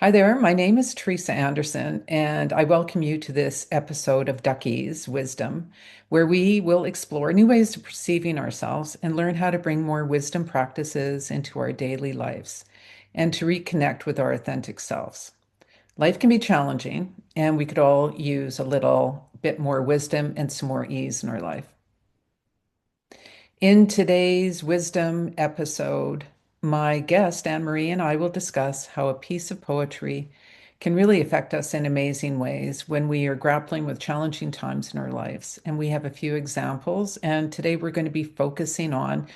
Hi there, my name is Theresa Anderson, and I welcome you to this episode of Ducky's Wisdom, where we will explore new ways of perceiving ourselves and learn how to bring more wisdom practices into our daily lives and to reconnect with our authentic selves. Life can be challenging, and we could all use a little bit more wisdom and some more ease in our life. In today's wisdom episode, my guest, Anne Marie, and I will discuss how a piece of poetry can really affect us in amazing ways when we are grappling with challenging times in our lives. And we have a few examples. And today we're going to be focusing on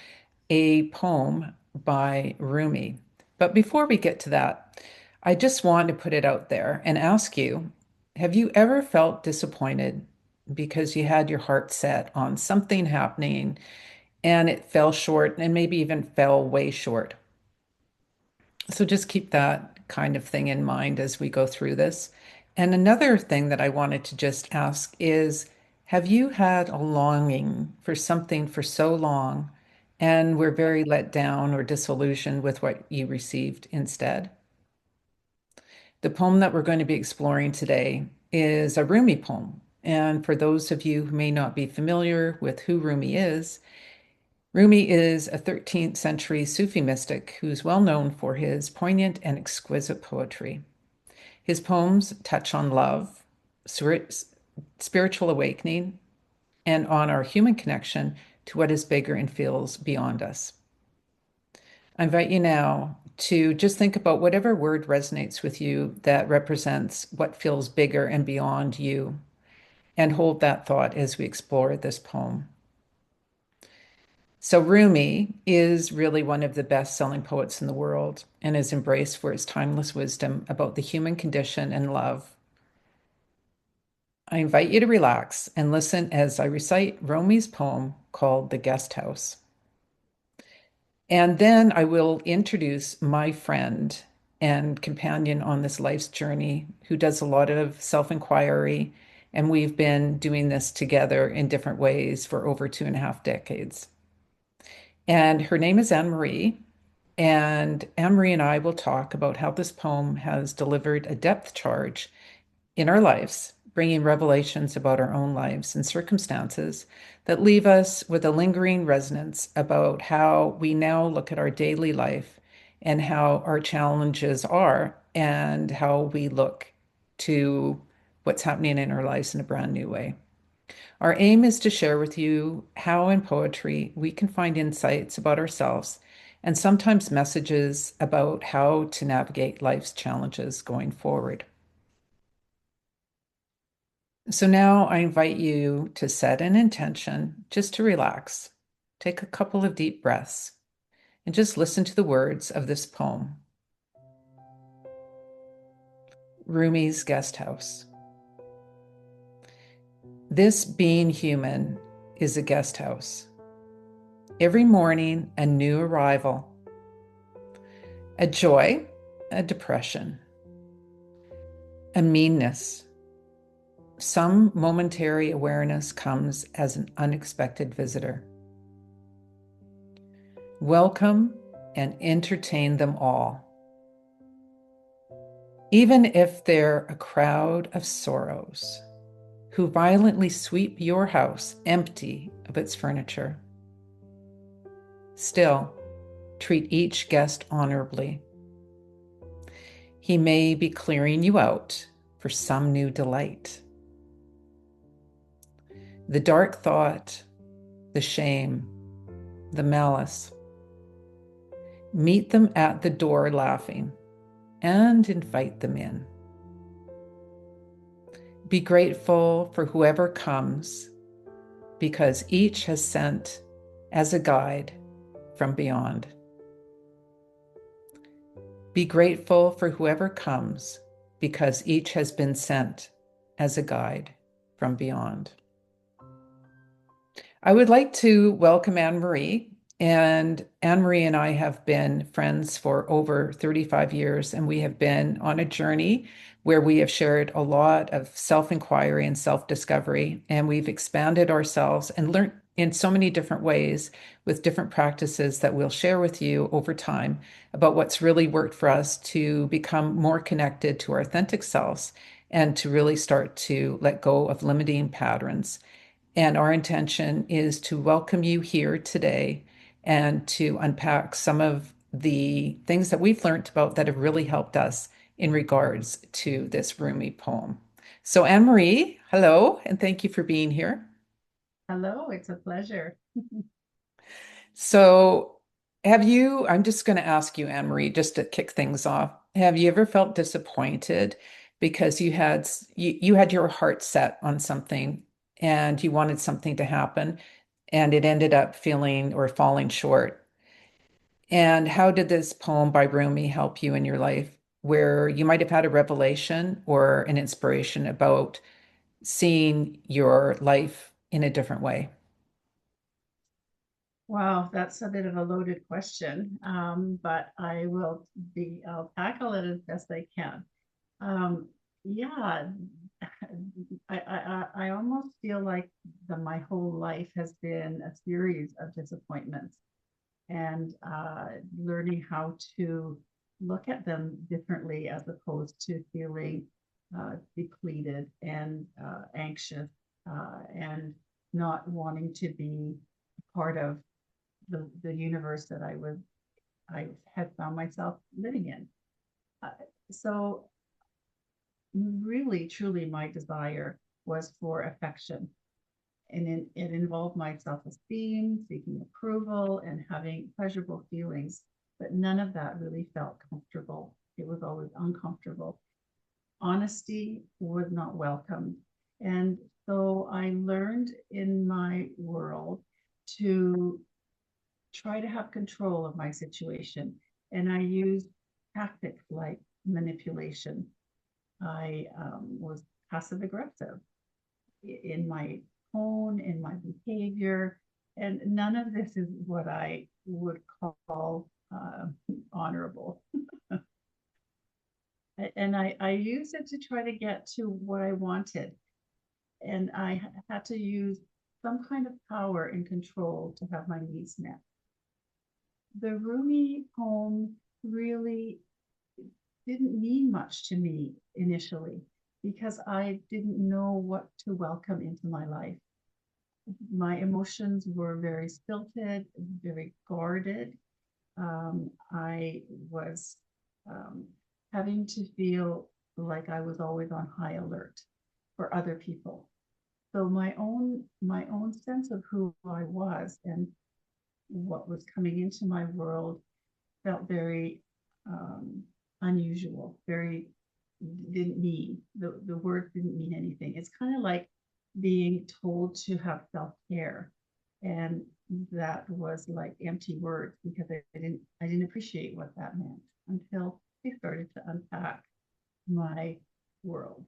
a poem by Rumi. But before we get to that, I just want to put it out there and ask you, have you ever felt disappointed because you had your heart set on something happening and it fell short and maybe even fell way short? So just keep that kind of thing in mind as we go through this. And another thing that I wanted to just ask is, have you had a longing for something for so long and were very let down or disillusioned with what you received instead? The poem that we're going to be exploring today is a Rumi poem. And for those of you who may not be familiar with who Rumi is a 13th century Sufi mystic who's well known for his poignant and exquisite poetry. His poems touch on love, spiritual awakening, and on our human connection to what is bigger and feels beyond us. I invite you now to just think about whatever word resonates with you that represents what feels bigger and beyond you, and hold that thought as we explore this poem. So Rumi is really one of the best-selling poets in the world and is embraced for his timeless wisdom about the human condition and love. I invite you to relax and listen as I recite Rumi's poem called The Guest House. And then I will introduce my friend and companion on this life's journey who does a lot of self-inquiry, and we've been doing this together in different ways for over 2.5 decades. And her name is Anne Marie. And Anne Marie and I will talk about how this poem has delivered a depth charge in our lives, bringing revelations about our own lives and circumstances that leave us with a lingering resonance about how we now look at our daily life and how our challenges are and how we look to what's happening in our lives in a brand new way. Our aim is to share with you how in poetry we can find insights about ourselves and sometimes messages about how to navigate life's challenges going forward. So now I invite you to set an intention just to relax. Take a couple of deep breaths and just listen to the words of this poem. Rumi's Guest House. This being human is a guest house. Every morning, a new arrival, a joy, a depression, a meanness. Some momentary awareness comes as an unexpected visitor. Welcome and entertain them all. Even if they're a crowd of sorrows who violently sweep your house empty of its furniture. Still, treat each guest honorably. He may be clearing you out for some new delight. The dark thought, the shame, the malice. Meet them at the door laughing and invite them in. Be grateful for whoever comes because each has sent as a guide from beyond. Be grateful for whoever comes because each has been sent as a guide from beyond. I would like to welcome Anne Marie. And Anne Marie and I have been friends for over 35 years, and we have been on a journey where we have shared a lot of self-inquiry and self-discovery, and we've expanded ourselves and learned in so many different ways with different practices that we'll share with you over time about what's really worked for us to become more connected to our authentic selves and to really start to let go of limiting patterns. And our intention is to welcome you here today and to unpack some of the things that we've learned about that have really helped us in regards to this Rumi poem. So, Anne Marie, hello, and thank you for being here. Hello, it's a pleasure. So, I'm just going to ask you, Anne Marie, just to kick things off, have you ever felt disappointed because you had your heart set on something and you wanted something to happen and it ended up feeling or falling short? And how did this poem by Rumi help you in your life where you might have had a revelation or an inspiration about seeing your life in a different way? Wow, that's a bit of a loaded question, but I'll tackle it as best I can. Um, yeah, I almost feel like my whole life has been a series of disappointments and learning how to look at them differently as opposed to feeling depleted and anxious and not wanting to be part of the universe that I had found myself living in. Uh, so really, truly, my desire was for affection, and it involved my self-esteem, seeking approval, and having pleasurable feelings. But none of that really felt comfortable. It was always uncomfortable. Honesty was not welcomed, and so I learned in my world to try to have control of my situation. And I used tactics like manipulation. I was passive aggressive in my tone, in my behavior. And none of this is what I would call honorable. And I used it to try to get to what I wanted. And I had to use some kind of power and control to have my needs met. The Rumi poem really didn't mean much to me initially because I didn't know what to welcome into my life. My emotions were very stilted, very guarded. I was um, having to feel like I was always on high alert for other people. So my own sense of who I was and what was coming into my world felt very um, unusual, very didn't mean the word didn't mean anything. It's kind of like being told to have self-care. And that was like empty words because I didn't appreciate what that meant until I started to unpack my world.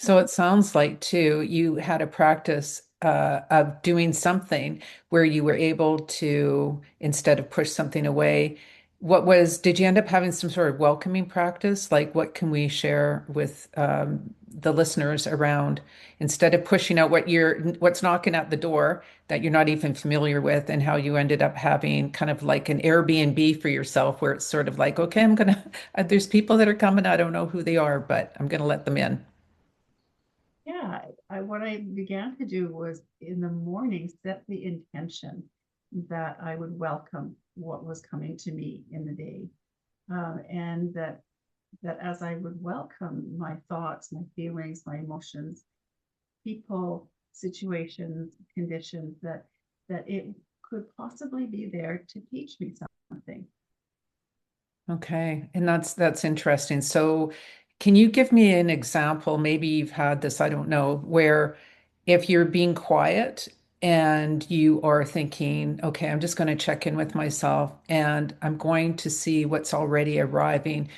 So it sounds like too, you had a practice of doing something where you were able to, instead of push something away, did you end up having some sort of welcoming practice? Like what can we share with the listeners around instead of pushing out what's knocking at the door that you're not even familiar with and how you ended up having kind of like an Airbnb for yourself where it's sort of like, okay, there's people that are coming, I don't know who they are, but I'm gonna let them in. Yeah, what I began to do was in the morning set the intention that I would welcome what was coming to me in the day, and that as I would welcome my thoughts, my feelings, my emotions, people, situations, conditions, that it could possibly be there to teach me something. Okay, and that's interesting. So, can you give me an example? Maybe you've had this, I don't know, where if you're being quiet and you are thinking, okay, I'm just going to check in with myself and I'm going to see what's already arriving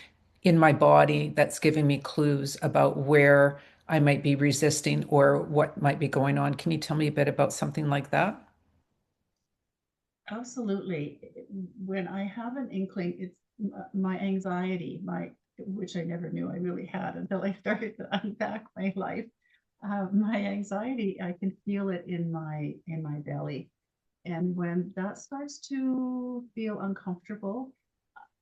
in my body that's giving me clues about where I might be resisting or what might be going on. Can you tell me a bit about something like that? Absolutely. When I have an inkling, it's my anxiety, my which I never knew I really had until I started to unpack my life. My anxiety, I can feel it in my belly. And when that starts to feel uncomfortable,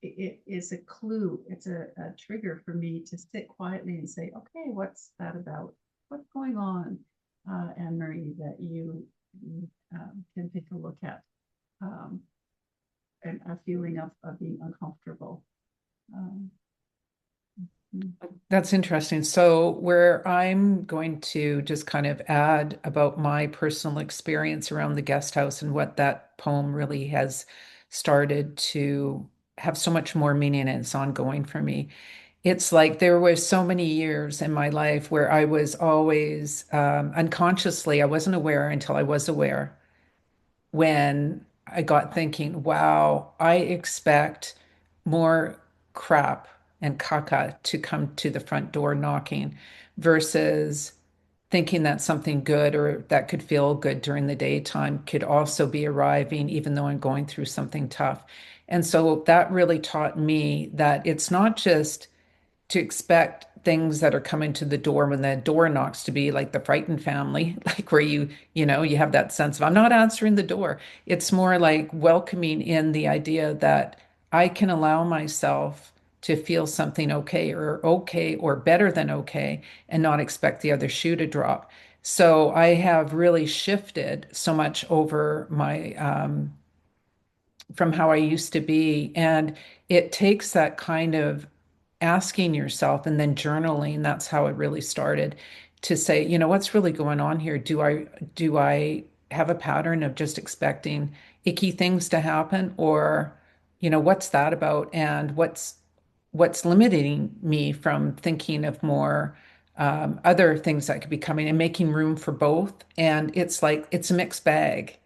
it is a clue. It's a trigger for me to sit quietly and say, okay, what's that about? What's going on, Anne Marie, that you can take a look at, um, and a feeling of being uncomfortable. Um, That's interesting. So, where I'm going to just kind of add about my personal experience around the guest house and what that poem really has started to have so much more meaning and it's ongoing for me. It's like there were so many years in my life where I was always unconsciously, I wasn't aware until I was aware when I got thinking, wow, I expect more crap and caca to come to the front door knocking versus thinking that something good or that could feel good during the daytime could also be arriving, even though I'm going through something tough. And so that really taught me that it's not just to expect things that are coming to the door when the door knocks to be like the frightened family, like where you have that sense of, I'm not answering the door. It's more like welcoming in the idea that I can allow myself to feel something okay or better than okay and not expect the other shoe to drop. So I have really shifted so much over my from how I used to be. And it takes that kind of asking yourself and then journaling. That's how it really started to say, what's really going on here? Do I have a pattern of just expecting icky things to happen? Or, what's that about? And what's limiting me from thinking of more other things that could be coming and making room for both. And it's like it's a mixed bag.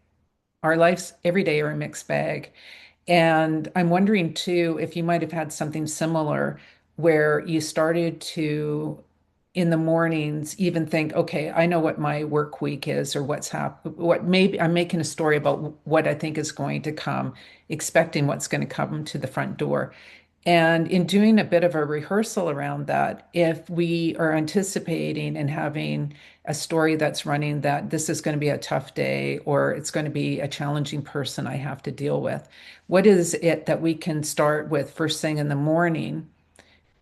Our lives every day are a mixed bag. And I'm wondering too if you might have had something similar where you started to, in the mornings, even think, okay, I know what my work week is or what maybe I'm making a story about what I think is going to come, expecting what's going to come to the front door. And in doing a bit of a rehearsal around that, if we are anticipating and having a story that's running that this is going to be a tough day or it's going to be a challenging person I have to deal with, what is it that we can start with first thing in the morning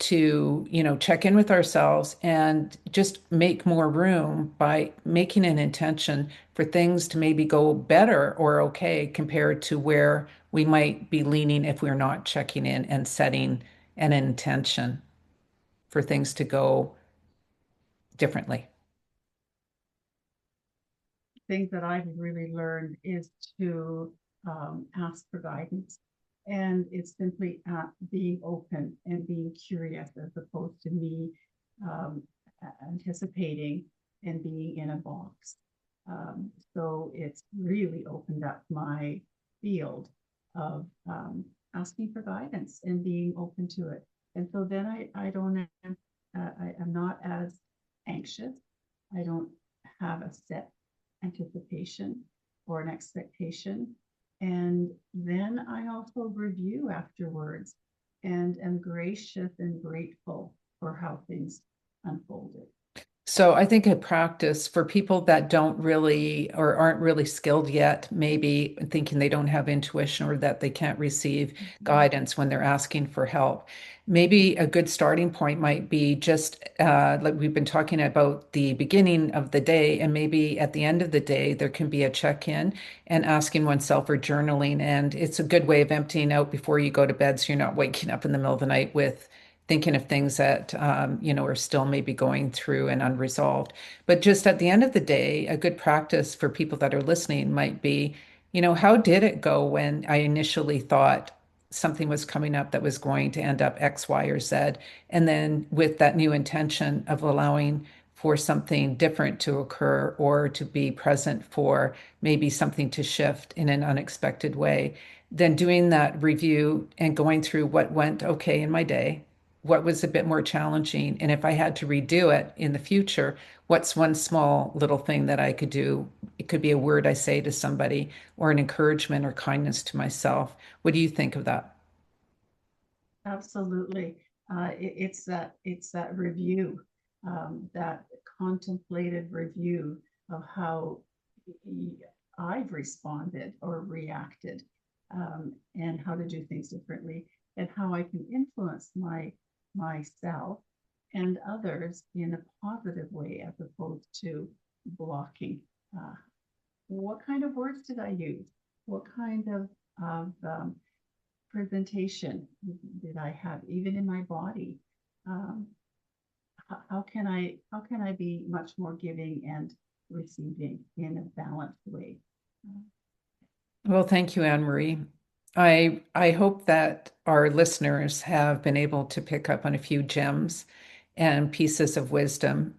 to, check in with ourselves and just make more room by making an intention for things to maybe go better or okay compared to where we might be leaning if we're not checking in and setting an intention for things to go differently. Things that I've really learned is to ask for guidance. And it's simply being open and being curious as opposed to me um, anticipating and being in a box. So it's really opened up my field of asking for guidance and being open to it. And so then I don't, I am not as anxious. I don't have a set anticipation or an expectation. And then I also review afterwards and am gracious and grateful for how things unfolded. So I think a practice for people that don't really or aren't really skilled yet, maybe thinking they don't have intuition or that they can't receive Mhm. guidance when they're asking for help. Maybe a good starting point might be just like we've been talking about the beginning of the day, and maybe at the end of the day, there can be a check-in and asking oneself or journaling. And it's a good way of emptying out before you go to bed so you're not waking up in the middle of the night with thinking of things that are still maybe going through and unresolved. But just at the end of the day, a good practice for people that are listening might be, how did it go when I initially thought something was coming up that was going to end up X, Y, or Z? And then with that new intention of allowing for something different to occur or to be present for maybe something to shift in an unexpected way, then doing that review and going through what went okay in my day, what was a bit more challenging, and if I had to redo it in the future, what's one small little thing that I could do? It could be a word I say to somebody or an encouragement or kindness to myself. What do you think of that? Absolutely. It's that review, that contemplative review of how I've responded or reacted, and how to do things differently, and how I can influence myself and others in a positive way as opposed to blocking. Uh, what kind of words did I use? What kind of presentation did I have, even in my body? Um, how can I be much more giving and receiving in a balanced way? Well, thank you, Anne Marie. I hope that our listeners have been able to pick up on a few gems and pieces of wisdom.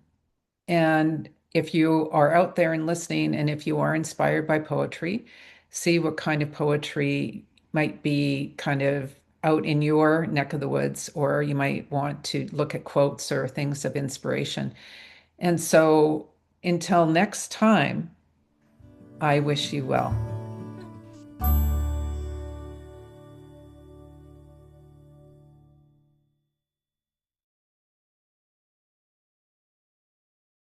And if you are out there and listening, and if you are inspired by poetry, see what kind of poetry might be kind of out in your neck of the woods, or you might want to look at quotes or things of inspiration. And so until next time, I wish you well.